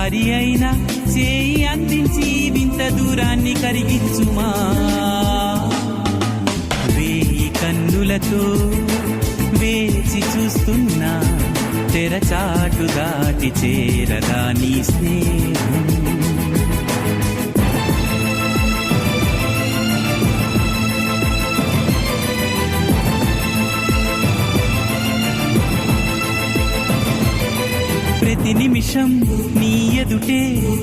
సరి అయినా చేయి అందించి వింత దూరాన్ని కరిగించుమా. వేయి కన్నులతో వేచి చూస్తున్నా తెరచాటు దాటి చేరదా నీ స్నేహం. ప్రతి నిమిషం నీ ఎదుటే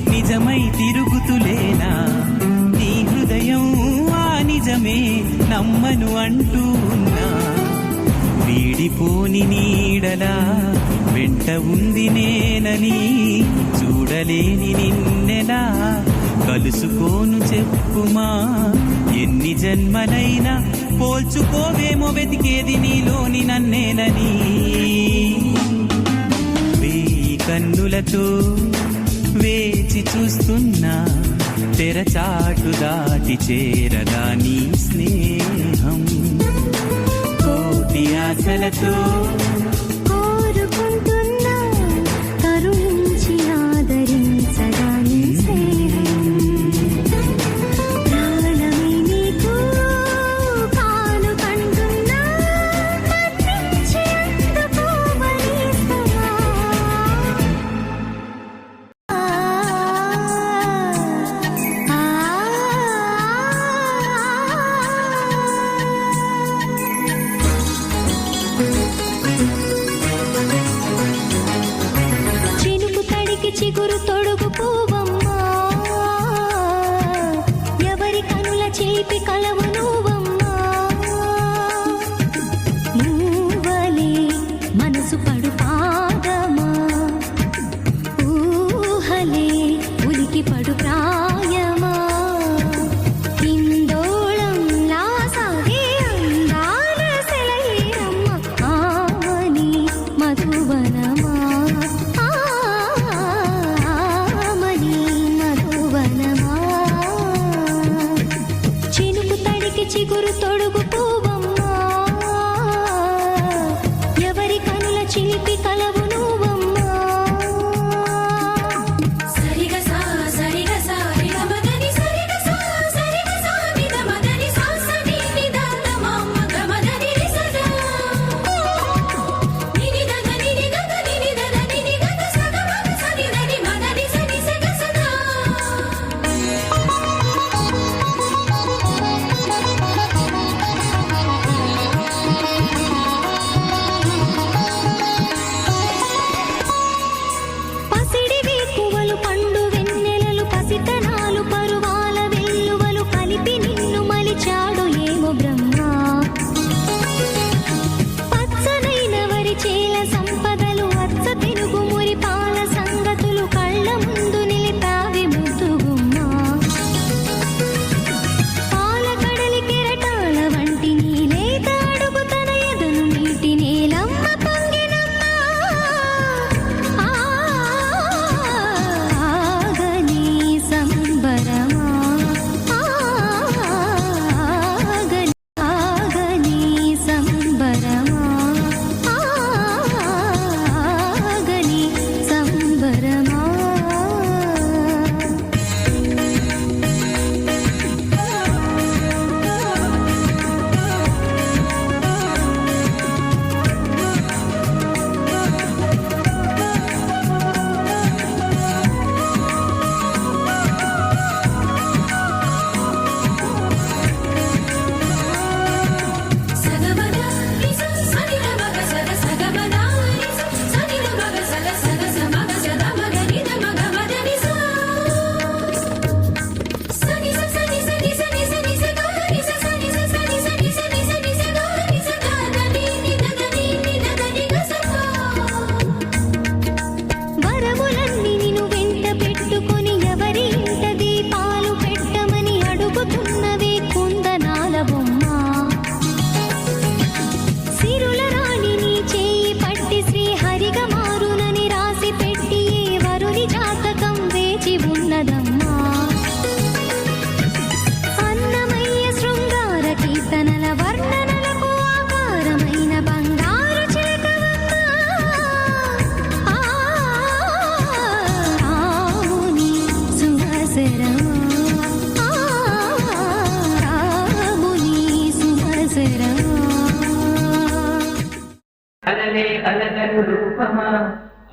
నిజమై తిరుగుతులేనా, నీ హృదయం ఆ నిజమే నమ్మను అంటూ ఉన్నా. వీడిపోని నీడలా వెంట ఉంది నేనని చూడలేని నిన్నెలా కలుసుకోను చెప్పుమా. ఎన్ని జన్మలైనా పోల్చుకోవేమో వెతికేది నీలోని నన్నేనని. కన్నులతో వేచి చూస్తున్నా తెరచాటు దాటి చేరదా నీ స్నేహం. కోటి ఆశలతో కోరుకుంటున్నా కరుణించి ఆదరించగా నీ స్నేహం. ప్రాణమే నీకు కానుకంటున్నా మన్నించి అందుకోవలిస్తున్నా.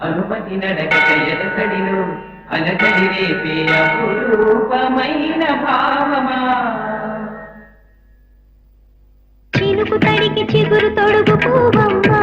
అనుమతి నడక ఎదసడిలో అలజడి రేపే అపురూపమైన భావమా చినుకు తడికి చిగురు తొడుగు పూవమ్మా